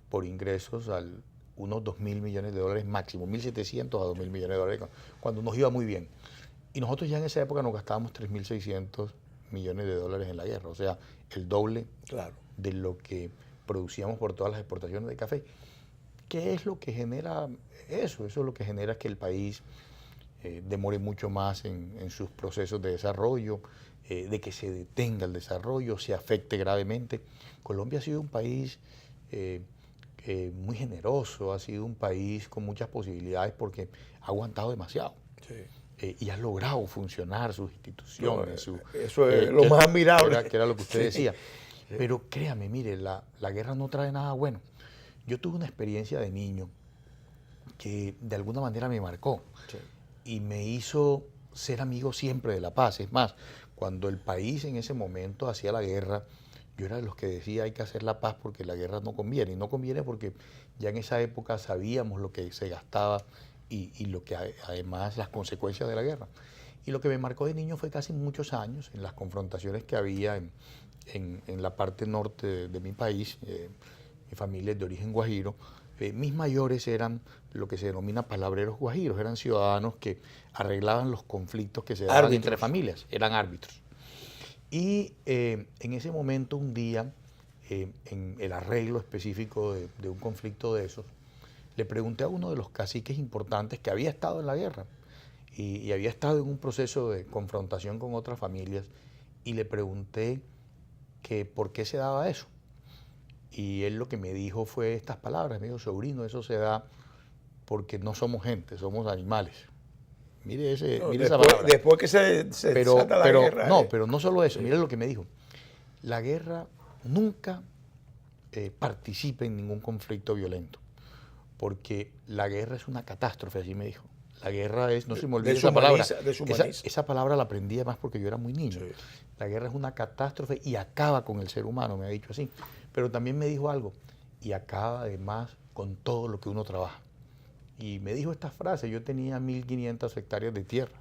por ingresos unos 2.000 millones de dólares máximo, 1.700 a 2.000 millones de dólares, cuando nos iba muy bien. Y nosotros ya en esa época nos gastábamos 3.600 millones de dólares en la guerra, o sea, el doble de lo que producíamos por todas las exportaciones de café. ¿Qué es lo que genera eso? Eso es lo que genera que el país demore mucho más en sus procesos de desarrollo, de que se detenga el desarrollo, se afecte gravemente. Colombia ha sido un país muy generoso, ha sido un país con muchas posibilidades porque ha aguantado demasiado. Sí. Y ha logrado funcionar sus instituciones. Eso es lo más admirable. Que era lo que usted decía. Sí. Pero créame, mire, la guerra no trae nada bueno. Yo tuve una experiencia de niño que de alguna manera me marcó y me hizo ser amigo siempre de la paz. Es más, cuando el país en ese momento hacía la guerra, yo era de los que decía hay que hacer la paz porque la guerra no conviene. Y no conviene porque ya en esa época sabíamos lo que se gastaba y lo que además las consecuencias de la guerra. Y lo que me marcó de niño fue casi muchos años en las confrontaciones que había en la parte norte de mi país. Mi familia es de origen guajiro. Mis mayores eran lo que se denomina palabreros guajiros, eran ciudadanos que arreglaban los conflictos que se daban entre familias, eran árbitros. Y en ese momento, un día, en el arreglo específico de un conflicto de esos, le pregunté a uno de los caciques importantes que había estado en la guerra y había estado en un proceso de confrontación con otras familias, y le pregunté que por qué se daba eso. Y él lo que me dijo fue estas palabras, me dijo: sobrino, eso se da porque no somos gente, somos animales. Mire, esa palabra. Después que se desata la guerra. No, pero no solo eso, mire lo que me dijo. La guerra nunca participa en ningún conflicto violento, porque la guerra es una catástrofe, así me dijo. La guerra es, no se me olvide esa palabra. Esa palabra la aprendí además porque yo era muy niño. Sí. La guerra es una catástrofe y acaba con el ser humano, me ha dicho así. Pero también me dijo algo, y acaba además con todo lo que uno trabaja. Y me dijo esta frase: yo tenía 1.500 hectáreas de tierra,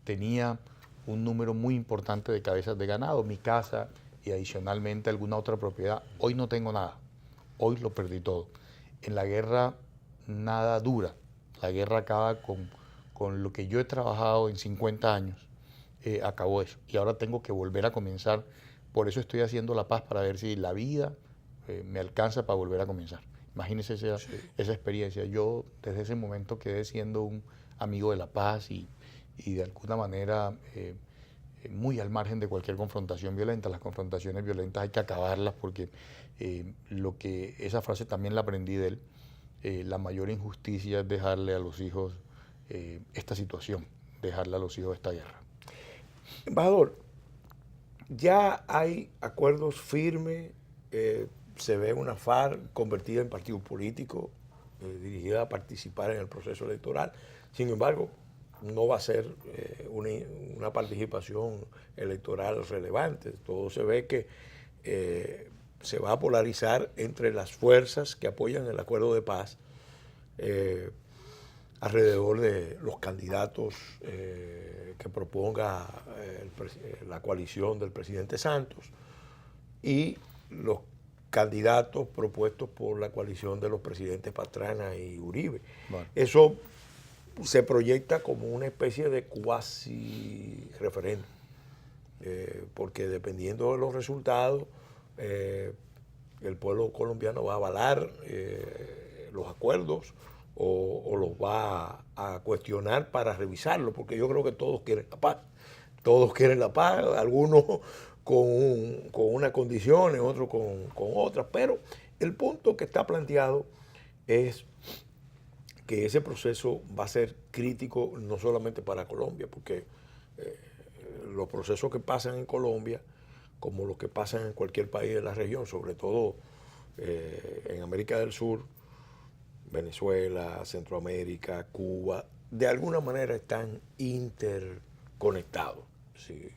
tenía un número muy importante de cabezas de ganado, mi casa y adicionalmente alguna otra propiedad. Hoy no tengo nada, hoy lo perdí todo. En la guerra nada dura, la guerra acaba con lo que yo he trabajado en 50 años, acabó eso. Y ahora tengo que volver a comenzar, por eso estoy haciendo la paz, para ver si la vida me alcanza para volver a comenzar. Imagínese esa experiencia. Yo desde ese momento quedé siendo un amigo de la paz y de alguna manera muy al margen de cualquier confrontación violenta. Las confrontaciones violentas hay que acabarlas porque esa frase también la aprendí de él. La mayor injusticia es dejarle a los hijos esta situación, dejarle a los hijos esta guerra. Embajador, ya hay acuerdos firmes. Se ve una FARC convertida en partido político, dirigida a participar en el proceso electoral. Sin embargo, no va a ser una participación electoral relevante. Todo se ve que se va a polarizar entre las fuerzas que apoyan el acuerdo de paz alrededor de los candidatos que proponga la coalición del presidente Santos y los candidatos propuestos por la coalición de los presidentes Pastrana y Uribe. Bueno. Eso se proyecta como una especie de cuasi referéndum, porque dependiendo de los resultados, el pueblo colombiano va a avalar los acuerdos o los va a cuestionar para revisarlo, porque yo creo que todos quieren la paz. Todos quieren la paz, algunos con unas condiciones, otros con otras, pero el punto que está planteado es que ese proceso va a ser crítico no solamente para Colombia, porque los procesos que pasan en Colombia, como los que pasan en cualquier país de la región, sobre todo en América del Sur, Venezuela, Centroamérica, Cuba, de alguna manera están interconectados. Sí,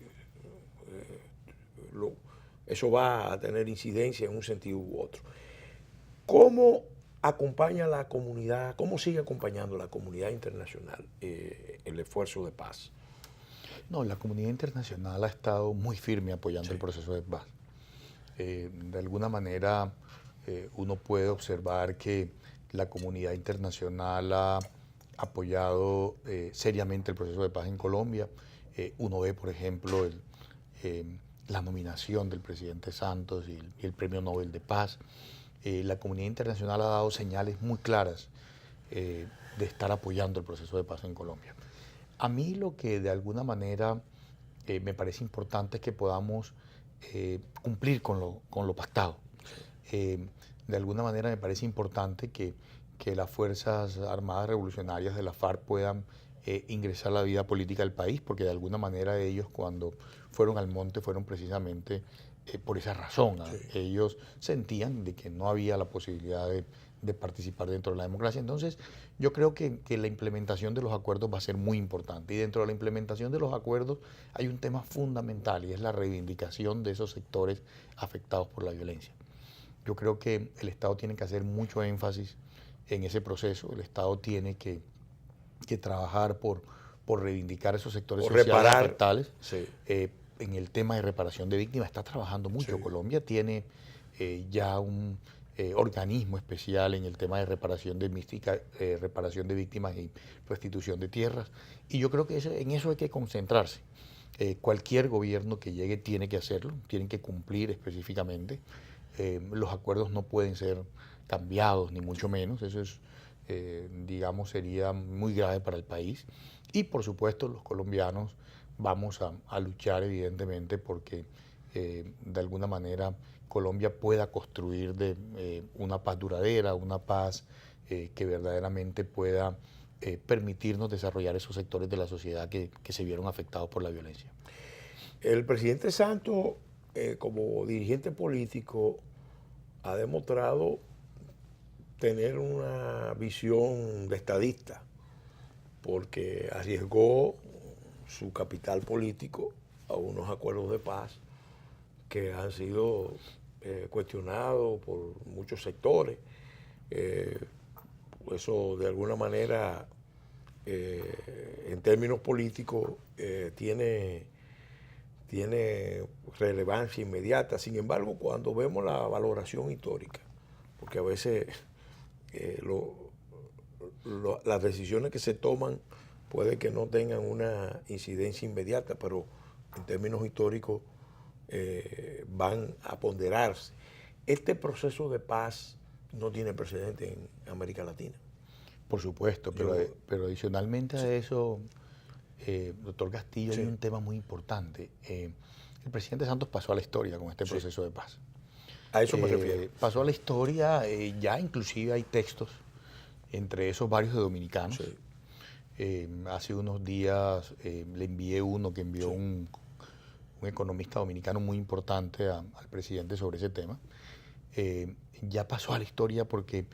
eso va a tener incidencia en un sentido u otro. ¿Cómo acompaña la comunidad, cómo sigue acompañando la comunidad internacional el esfuerzo de paz? No, la comunidad internacional ha estado muy firme apoyando Sí. el proceso de paz. De alguna manera, uno puede observar que la comunidad internacional ha apoyado seriamente el proceso de paz en Colombia. Uno ve, por ejemplo, eh, la nominación del presidente Santos y el Premio Nobel de Paz. La comunidad internacional ha dado señales muy claras de estar apoyando el proceso de paz en Colombia. A mí lo que de alguna manera me parece importante es que podamos cumplir con lo pactado. De alguna manera me parece importante que las Fuerzas Armadas Revolucionarias de la FARC puedan ingresar a la vida política del país, porque de alguna manera ellos cuando fueron al monte fueron precisamente por esa razón. Sí. Ellos sentían de que no había la posibilidad de participar dentro de la democracia. Entonces, yo creo que la implementación de los acuerdos va a ser muy importante. Y dentro de la implementación de los acuerdos hay un tema fundamental y es la reivindicación de esos sectores afectados por la violencia. Yo creo que el Estado tiene que hacer mucho énfasis en ese proceso. El Estado tiene que trabajar por reivindicar esos sectores Por sociales reparar. afectados. Sí. En el tema de reparación de víctimas está trabajando mucho. Sí. Colombia tiene ya un organismo especial en el tema de reparación de víctimas y restitución de tierras. Y yo creo que en eso hay que concentrarse. Cualquier gobierno que llegue tiene que hacerlo, tienen que cumplir específicamente. Los acuerdos no pueden ser cambiados, ni mucho menos. Eso es, digamos, sería muy grave para el país. Y por supuesto los colombianos vamos a luchar evidentemente porque de alguna manera Colombia pueda construir una paz duradera, una paz que verdaderamente pueda permitirnos desarrollar esos sectores de la sociedad que se vieron afectados por la violencia. El presidente Santos, como dirigente político, ha demostrado tener una visión de estadista, porque arriesgó su capital político a unos acuerdos de paz que han sido cuestionados por muchos sectores. Eso de alguna manera, en términos políticos, tiene relevancia inmediata. Sin embargo, cuando vemos la valoración histórica, porque a veces las decisiones que se toman puede que no tengan una incidencia inmediata, pero en términos históricos van a ponderarse. Este proceso de paz no tiene precedente en América Latina. Por supuesto, pero adicionalmente a eso, doctor Castillo, Sí. hay un tema muy importante. El presidente Santos pasó a la historia con este proceso de paz. A eso me refiero. Pasó a la historia, ya inclusive hay textos, entre esos varios de dominicanos. Sí. Hace unos días le envié uno que envió Sí. un economista dominicano muy importante al presidente sobre ese tema. Ya pasó a la historia porque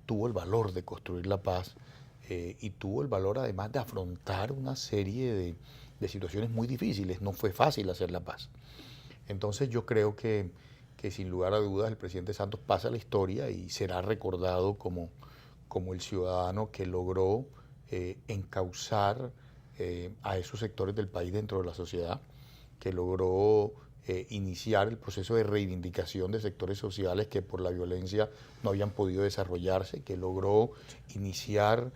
tuvo el valor de construir la paz y tuvo el valor además de afrontar una serie de situaciones muy difíciles. No fue fácil hacer la paz. Entonces yo creo que sin lugar a dudas el presidente Santos pasa a la historia y será recordado como el ciudadano que logró encauzar a esos sectores del país dentro de la sociedad, que logró iniciar el proceso de reivindicación de sectores sociales que por la violencia no habían podido desarrollarse, que logró iniciar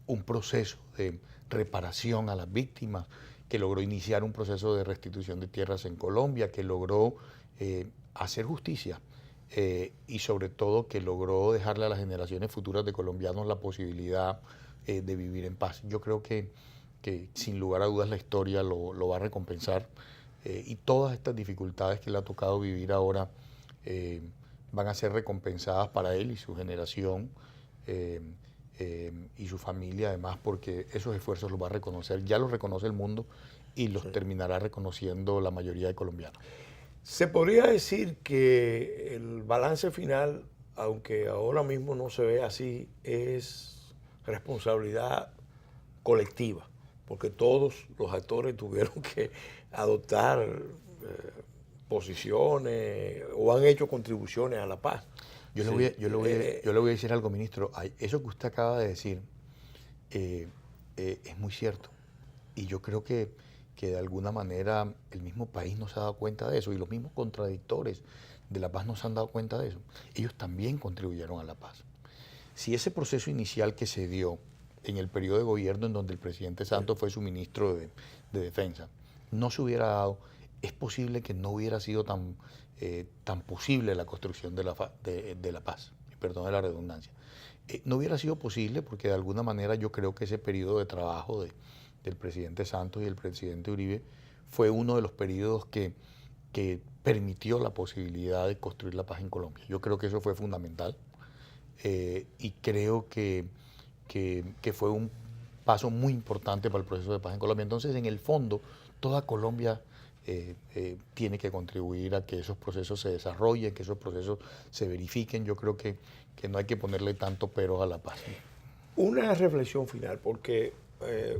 un proceso de reparación a las víctimas, que logró iniciar un proceso de restitución de tierras en Colombia, que logró hacer justicia y sobre todo que logró dejarle a las generaciones futuras de colombianos la posibilidad de vivir en paz. Yo creo que sin lugar a dudas la historia lo va a recompensar y todas estas dificultades que le ha tocado vivir ahora van a ser recompensadas para él y su generación y su familia además, porque esos esfuerzos los va a reconocer, ya los reconoce el mundo y los terminará reconociendo la mayoría de colombianos. Se podría decir que el balance final, aunque ahora mismo no se ve así, es responsabilidad colectiva, porque todos los actores tuvieron que adoptar posiciones o han hecho contribuciones a la paz. Yo le voy a decir algo, ministro. Eso que usted acaba de decir es muy cierto. Y yo creo que de alguna manera el mismo país no se ha dado cuenta de eso y los mismos contradictores de la paz no se han dado cuenta de eso. Ellos también contribuyeron a la paz. Si ese proceso inicial que se dio en el periodo de gobierno en donde el presidente Santos fue su ministro de Defensa no se hubiera dado, es posible que no hubiera sido tan posible la construcción de la paz, perdón de la redundancia. No hubiera sido posible porque de alguna manera yo creo que ese periodo de trabajo del presidente Santos y el presidente Uribe fue uno de los periodos que permitió la posibilidad de construir la paz en Colombia. Yo creo que eso fue fundamental y creo que fue un paso muy importante para el proceso de paz en Colombia. Entonces, en el fondo, toda Colombia tiene que contribuir a que esos procesos se desarrollen, que esos procesos se verifiquen. Yo creo que no hay que ponerle tanto pero a la paz. Una reflexión final, porque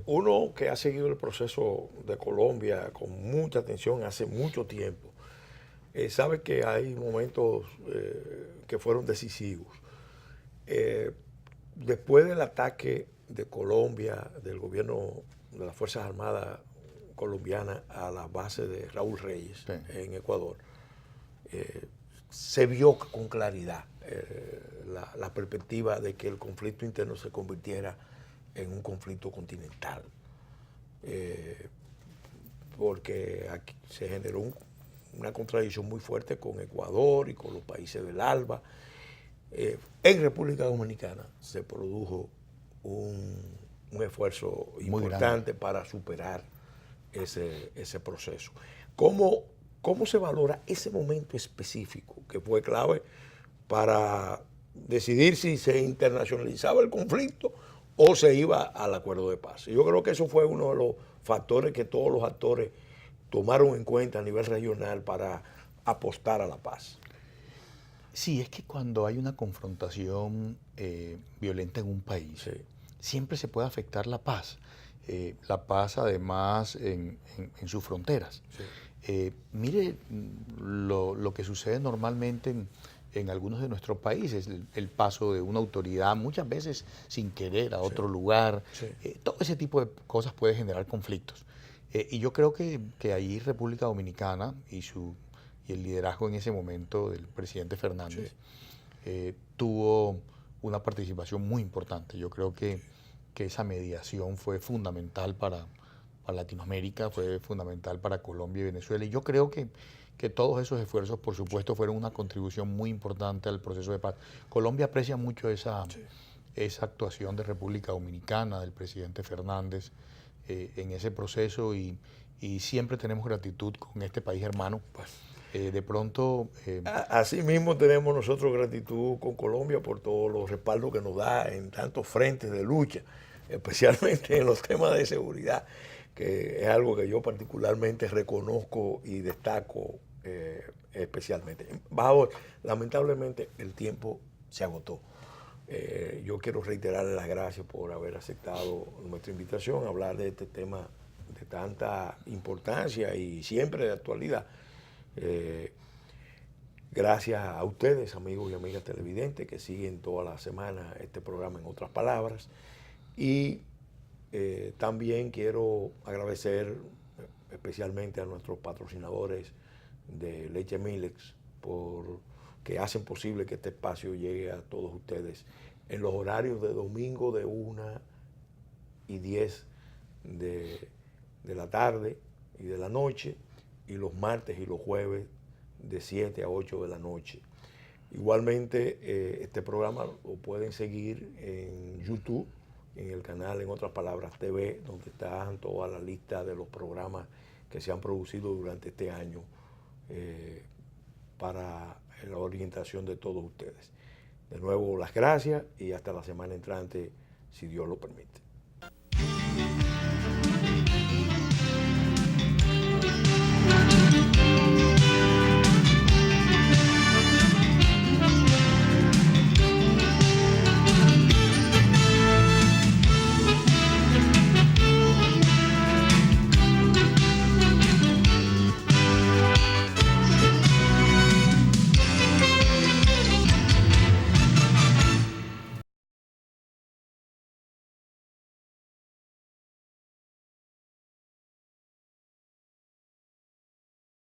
uno que ha seguido el proceso de Colombia con mucha atención hace mucho tiempo, sabe que hay momentos que fueron decisivos. Después del ataque de Colombia, del gobierno de las Fuerzas Armadas colombianas a la base de Raúl Reyes en Ecuador, se vio con claridad la perspectiva de que el conflicto interno se convirtiera en un conflicto continental, porque aquí se generó una contradicción muy fuerte con Ecuador y con los países del ALBA. En República Dominicana se produjo un esfuerzo importante para superar ese proceso. ¿Cómo se valora ese momento específico que fue clave para decidir si se internacionalizaba el conflicto o se iba al acuerdo de paz? Yo creo que eso fue uno de los factores que todos los actores tomaron en cuenta a nivel regional para apostar a la paz. Sí, es que cuando hay una confrontación violenta en un país, siempre se puede afectar la paz. La paz, además, en sus fronteras. Mire lo que sucede normalmente en algunos de nuestros países, el paso de una autoridad, muchas veces sin querer, a otro lugar. Todo ese tipo de cosas puede generar conflictos. Y yo creo que ahí República Dominicana y el liderazgo en ese momento del presidente Fernández tuvo una participación muy importante. Yo creo que esa mediación fue fundamental para Latinoamérica, fue fundamental para Colombia y Venezuela. Y yo creo que todos esos esfuerzos, por supuesto, fueron una contribución muy importante al proceso de paz. Colombia aprecia mucho esa actuación de República Dominicana, del presidente Fernández, en ese proceso y siempre tenemos gratitud con este país hermano. De pronto... Así mismo tenemos nosotros gratitud con Colombia por todos los respaldos que nos da en tantos frentes de lucha, especialmente en los temas de seguridad, que es algo que yo particularmente reconozco y destaco especialmente. Bajo, lamentablemente el tiempo se agotó. Yo quiero reiterarle las gracias por haber aceptado nuestra invitación a hablar de este tema de tanta importancia y siempre de actualidad. Gracias a ustedes, amigos y amigas televidentes, que siguen toda la semana este programa En Otras Palabras. Y también quiero agradecer especialmente a nuestros patrocinadores de Leche Milex que hacen posible que este espacio llegue a todos ustedes en los horarios de domingo de 1:10 de la tarde y de la noche, y los martes y los jueves de 7 a 8 de la noche. Igualmente, este programa lo pueden seguir en YouTube, en el canal En Otras Palabras TV, donde están toda la lista de los programas que se han producido durante este año para la orientación de todos ustedes. De nuevo, las gracias y hasta la semana entrante, si Dios lo permite.